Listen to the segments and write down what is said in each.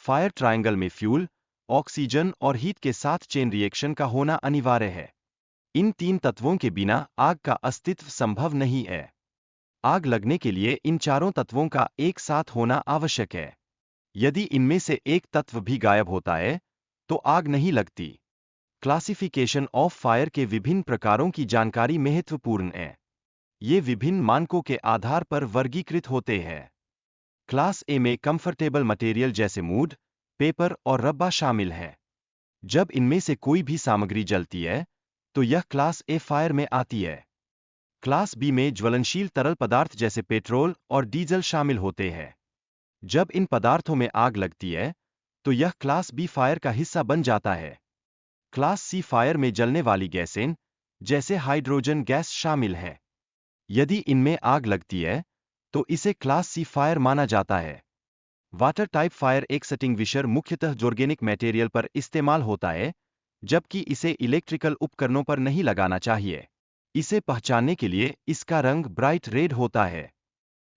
Fire triangle में fuel, oxygen और heat के साथ चेन रिएक्शन का होना अनिवार्य है। इन 3 तत्वों के बिना आग का अस्तित्व संभव नहीं है। आग लगने के लिए इन चारों तत्वों का एक साथ होना आवश्यक है। यदि इनमें से एक तत्व भी गायब होता है, तो आग नहीं लगती। क्लासिफिकेशन ऑफ फायर के विभिन्न प्रकारों की जानकारी महत्वपूर्ण है। ये विभिन्न मानकों के आधार पर वर्गीकृत होते हैं। क्लास ए में कंफर्टेबल मटेरियल जैसे वुड, पेपर और रब्बा शामिल है। जब इनमें से कोई भी सामग्री जलती है, तो यह क्लास ए फायर में आती है। क्लास बी में ज्वलनशील तरल पदार्थ जैसे पेट्रोल और डीजल शामिल होते हैं। जब इन पदार्थों में आग लगती है, तो यह क्लास बी फायर का हिस्सा बन जाता है। क्लास सी फायर में जलने वाली गैसें, जैसे हाइड्रोजन गैस शामिल है। यदि इनमें आग लगती है, तो इसे क्लास सी फायर माना जाता है। वाटर टाइप फायर एक्सटिंग्विशर मुख्यतः ऑर्गेनिक मटेरियल पर इस्तेमाल होता है, जबकि इसे इलेक्ट्रिकल उपकरणों पर नहीं लगाना चाहिए। इसे पहचानने के लिए इसका रंग ब्राइट रेड होता है।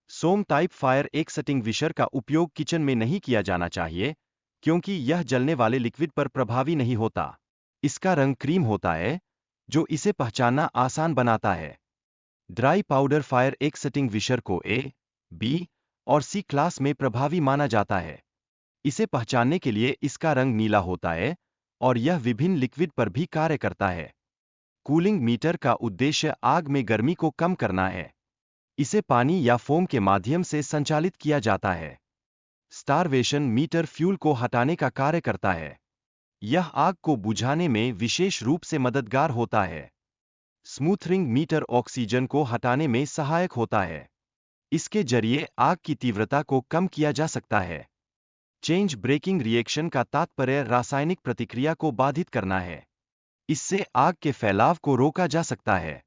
सोम टाइप फायर एक्सटिंग्विशर का उपयोग किचन में नहीं किया जाना चाहिए, क्योंकि यह जलने वाले लिक्विड पर प्रभावी नहीं होता। इसका रंग क्रीम होता है, जो इसे पहचानना आसान बनाता है। ड्राई पाउडर फायर एक्सटिंग्विशर को ए, बी और सी क्लास में प्रभावी माना जाता है। इसे पहचानने के लिए इसका रंग नीला होता है और यह विभिन्न लिक्विड पर भी कार्य करता है। कूलिंग मीटर का उद्देश्य आग में गर्मी को कम करना है। इसे पानी या फोम के माध्यम से संचालित किया जाता है। स्टारवेशन मीटर फ्यूल को हटाने का कार्य करता है। यह आग को बुझाने में विशेष रूप से मददगार होता है। स्मूथरिंग मीटर ऑक्सीजन को हटाने में सहायक होता है। इसके जरिए आग की तीव्रता को कम किया जा सकता है। चेंज ब्रेकिंग रिएक्शन का तात्पर्य रासायनिक प्रतिक्रिया को बाधित करना है। इससे आग के फैलाव को रोका जा सकता है।